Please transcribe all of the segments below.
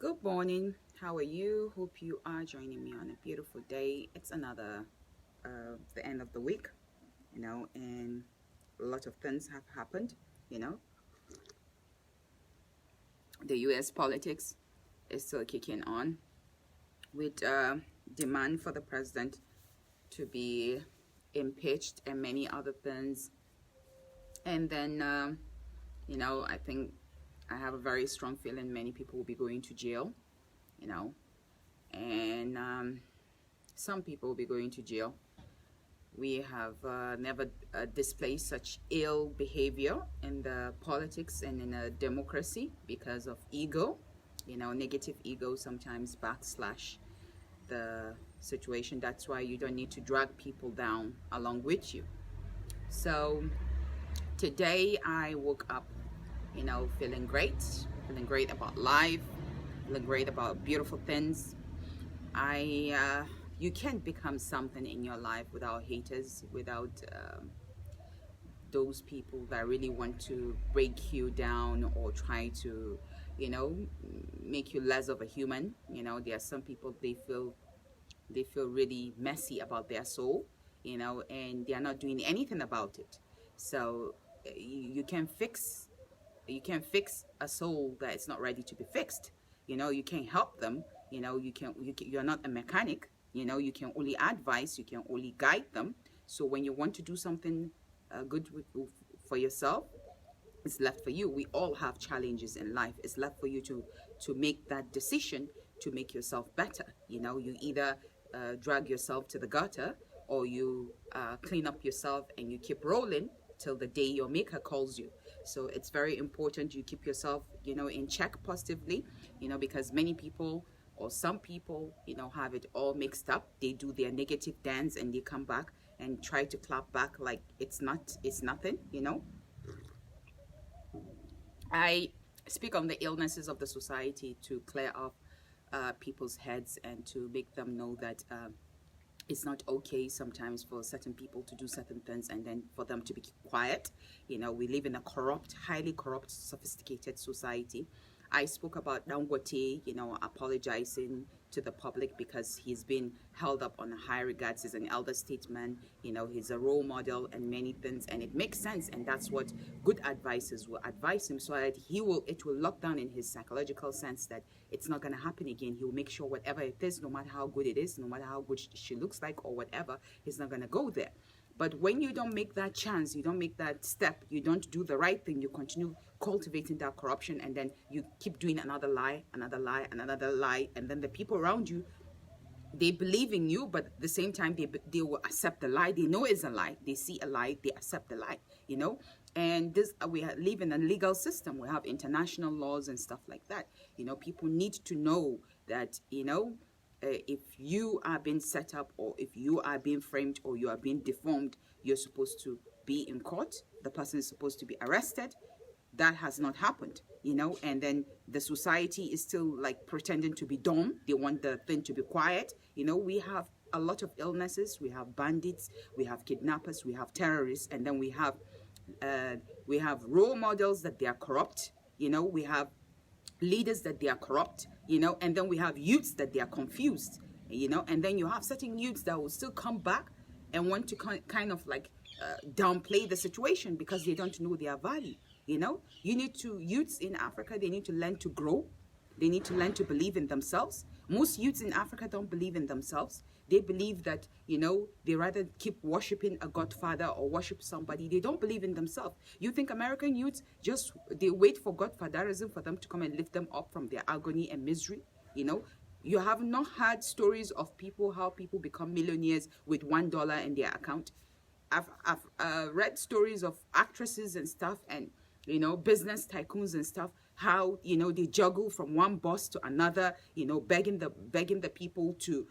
Good morning. How are you? Hope you are joining me on a beautiful day. It's another the end of the week, and a lot of things have happened. You know, the U.S. politics is still kicking on with demand for the president to be impeached and many other things. And then, I think I have a very strong feeling many people will be going to jail. You know, and some people will be going to jail. We have never displayed such ill behavior in the politics and in a democracy because of ego. Negative ego sometimes backslash the situation. That's why you don't need to drag people down along with you. So today I woke up, feeling great about life, feeling great about beautiful things. You can't become something in your life without haters, without those people that really want to break you down or try to, make you less of a human. There are some people they feel really messy about their soul, and they are not doing anything about it. So you can fix a soul that is not ready to be fixed. You can't help them. You're not a mechanic. You can only advise, you can only guide them. So when you want to do something good for yourself, it's left for you. We all have challenges in life. It's left for you to make that decision to make yourself better. You either drag yourself to the gutter, or you clean up yourself and you keep rolling till the day your maker calls you. So it's very important you keep yourself, in check positively, because many people or some people, have it all mixed up. They do their negative dance and they come back and try to clap back like it's nothing. I speak on the illnesses of the society to clear up people's heads and to make them know that it's not okay sometimes for certain people to do certain things and then for them to be quiet. We live in a highly corrupt, sophisticated society. I spoke about Dangote, apologizing to the public because he's been held up on high regards. He's an elder statesman, he's a role model and many things, and it makes sense. And that's what good advisors will advise him, so that it will lock down in his psychological sense that it's not going to happen again. He will make sure whatever it is, no matter how good it is, no matter how good she looks like or whatever, he's not going to go there. But when you don't make that chance, you don't make that step, you don't do the right thing, you continue cultivating that corruption, and then you keep doing another lie, and then the people around you, they believe in you, but at the same time, they will accept the lie. They know it's a lie. They see a lie, they accept the lie, And this we live in a legal system. We have international laws and stuff like that. People need to know that, if you are being set up, or if you are being framed, or you are being deformed, you're supposed to be in court. The person is supposed to be arrested. That has not happened, and then the society is still like pretending to be dumb. They want the thing to be quiet. We have a lot of illnesses. We have bandits, we have kidnappers, we have terrorists, and then we have role models that they are corrupt. We have leaders that they are corrupt, and then we have youths that they are confused, and then you have certain youths that will still come back and want to kind of like downplay the situation because they don't know their value. Youths in Africa, they need to learn to grow. They need to learn to believe in themselves. Most youths in Africa don't believe in themselves. They believe that, they rather keep worshiping a godfather or worship somebody. They don't believe in themselves. You think American youths they wait for godfatherism for them to come and lift them up from their agony and misery? You have not heard stories of how people become millionaires with $1 in their account. I've read stories of actresses and stuff, and business tycoons and stuff, how, they juggle from one boss to another, begging the people to,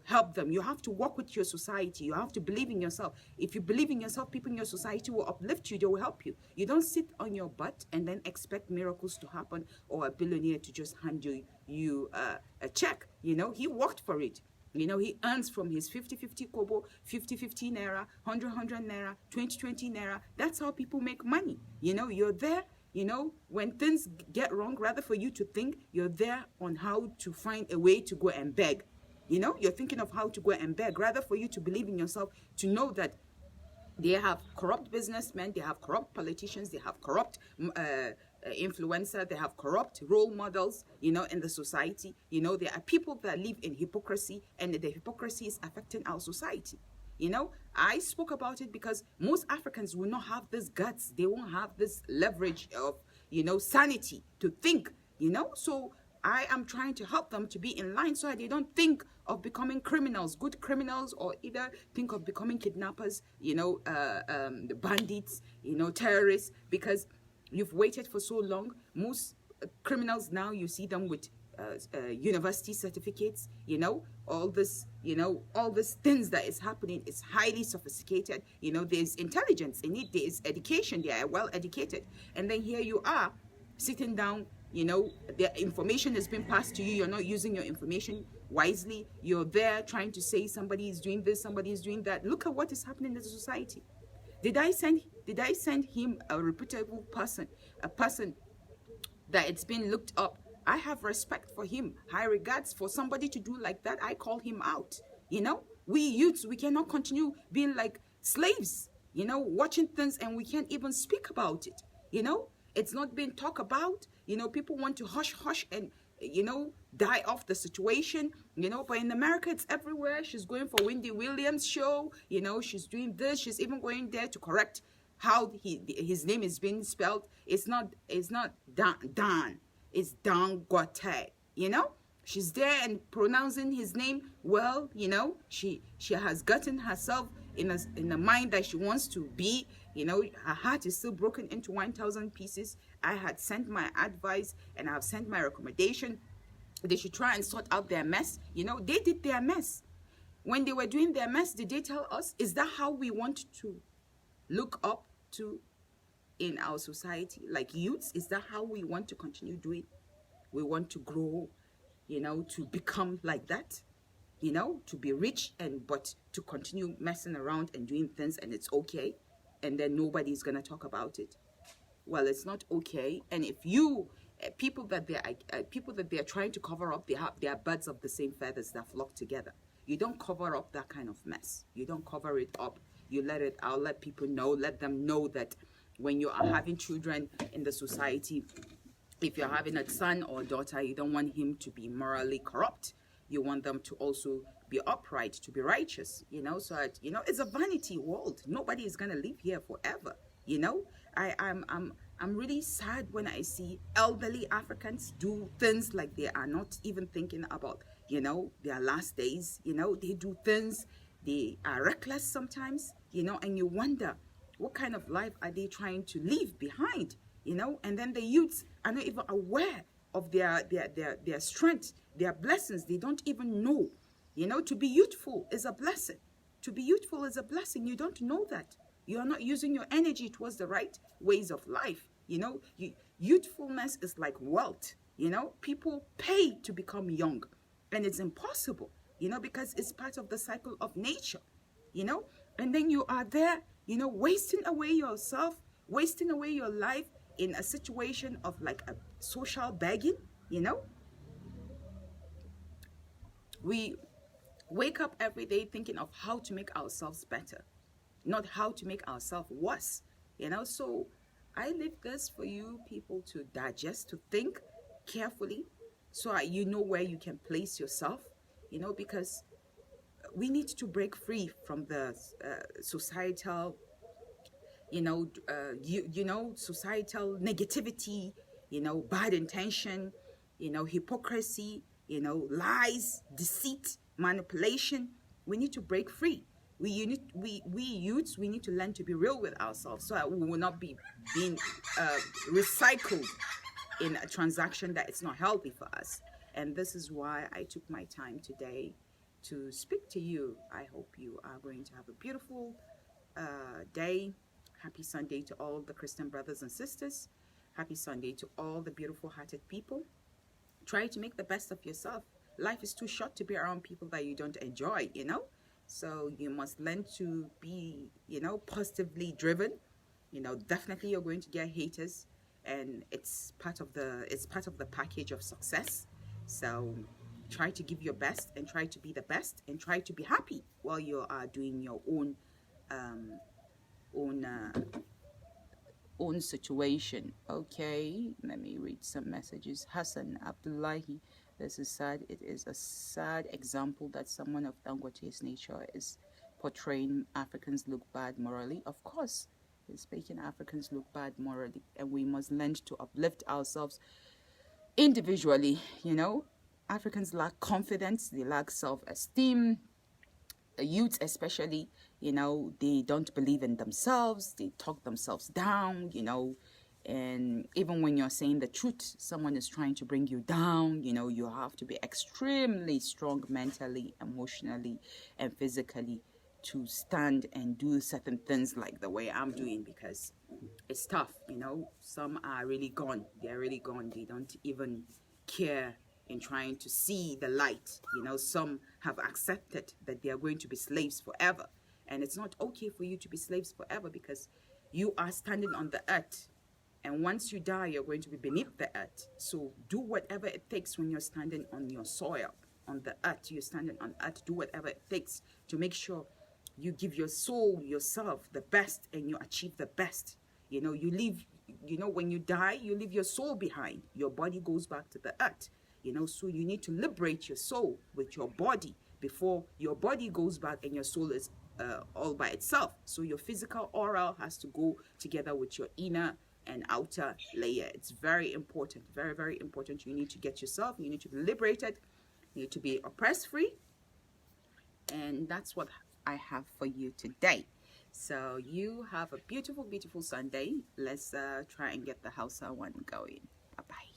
help them. You have to work with your society. You have to believe in yourself. If you believe in yourself, people in your society will uplift you. They will help you. You don't sit on your butt and then expect miracles to happen, or a billionaire to just hand you a check. He worked for it. He earns from his 50-50 kobo, 50-50 naira, 100 naira, 20 naira. That's how people make money. You're there You know, when things get wrong, rather for you to think, you're there on how to find a way to go and beg. You know, you're thinking of how to go and beg, rather for you to believe in yourself, to know that they have corrupt businessmen, they have corrupt politicians, they have corrupt influencer, they have corrupt role models, you know, in the society. You know, there are people that live in hypocrisy, and the hypocrisy is affecting our society. You know, I spoke about it because most Africans will not have this guts. They won't have this leverage of, you know, sanity to think, you know. So I am trying to help them to be in line so that they don't think of becoming criminals, good criminals, or either think of becoming kidnappers, you know, bandits, you know, terrorists, because you've waited for so long. Most criminals now, you see them with university certificates, you know, all this, you know, all these things that is happening is highly sophisticated. You know, there's intelligence in it, there's education, they are well educated. And then here you are sitting down, you know, the information has been passed to you, you're not using your information wisely, you're there trying to say somebody is doing this, somebody is doing that. Look at what is happening in the society. Did I send him a reputable person, a person that it's been looked up? I have respect for him, high regards. For somebody to do like that, I call him out. You know, we youths, we cannot continue being like slaves, you know, watching things and we can't even speak about it. You know, it's not being talked about. You know, people want to hush and, you know, die off the situation, you know, but in America, it's everywhere. She's going for Wendy Williams' show, you know, she's doing this. She's even going there to correct how his name is being spelled. It's not Dan. It's Dangote, you know. She's there and pronouncing his name well, you know. She has gotten herself in a mind that she wants to be, you know. Her heart is still broken into 1,000 pieces. I had sent my advice and I've sent my recommendation. They should try and sort out their mess. You know, they did their mess. When they were doing their mess, did they tell us, is that how we want to look up to in our society, like youths? Is that how we want to continue doing? We want to grow, you know, to become like that, you know, to be rich, and but to continue messing around and doing things, and it's okay, and then nobody's gonna talk about it. Well, it's not okay. And if you people that they're trying to cover up, they are birds of the same feathers that flock together. You don't cover up that kind of mess. You don't cover it up. You let it out. Let people know. Let them know that when you are having children in the society, if you're having a son or daughter, you don't want him to be morally corrupt. You want them to also be upright, to be righteous, you know. So that, you know, it's a vanity world. Nobody is gonna live here forever, you know. I'm really sad when I see elderly Africans do things like they are not even thinking about, you know, their last days. You know, they do things, they are reckless sometimes, you know, and you wonder, what kind of life are they trying to leave behind, you know? And then the youths are not even aware of their strength, their blessings. They don't even know, you know. To be youthful is a blessing. To be youthful is a blessing. You don't know that. You are not using your energy towards the right ways of life, you know. Youthfulness is like wealth, you know. People pay to become young, and it's impossible, you know, because it's part of the cycle of nature, you know. And then you are there, you know, wasting away yourself, wasting away your life in a situation of like a social begging, you know. We wake up every day thinking of how to make ourselves better, not how to make ourselves worse, you know. So I leave this for you people to digest, to think carefully, so that you know where you can place yourself, you know, because we need to break free from the societal, you know, societal negativity, you know, bad intention, you know, hypocrisy, you know, lies, deceit, manipulation. We need to break free. We youths, we need to learn to be real with ourselves, so that we will not be being recycled in a transaction that is not healthy for us. And this is why I took my time today to speak to you. I hope you are going to have a beautiful day. Happy Sunday to all the Christian brothers and sisters. Happy Sunday to all the beautiful hearted people. Try to make the best of yourself. Life is too short to be around people that you don't enjoy, you know. So you must learn to be, you know, positively driven. You know, definitely you're going to get haters, and it's part of the package of success. So try to give your best and try to be the best and try to be happy while you are doing your own own situation. Okay, let me read some messages. Hassan Abdullahi, this is sad. It is a sad example that someone of Dangote's nature is portraying Africans look bad morally. Of course, it's making Africans look bad morally, and we must learn to uplift ourselves individually. Africans lack confidence, they lack self-esteem. Youth especially, they don't believe in themselves, they talk themselves down, and even when you're saying the truth, someone is trying to bring you down. You have to be extremely strong mentally, emotionally, and physically to stand and do certain things like the way I'm doing, because it's tough. Some are really gone, they're really gone, they don't even care in trying to see the light. Some have accepted that they are going to be slaves forever, and it's not okay for you to be slaves forever, because you are standing on the earth, and once you die, you're going to be beneath the earth. So do whatever it takes when you're standing on your soil, on the earth. You're standing on earth. Do whatever it takes to make sure you give your soul, yourself, the best, and you achieve the best. You leave, when you die, you leave your soul behind. Your body goes back to the earth. So you need to liberate your soul with your body before your body goes back and your soul is all by itself. So your physical aura has to go together with your inner and outer layer. It's very important, very, very important. You need to get yourself, you need to be liberated, you need to be oppressed free. And that's what I have for you today. So you have a beautiful, beautiful Sunday. Let's try and get the Hausa one going. Bye-bye.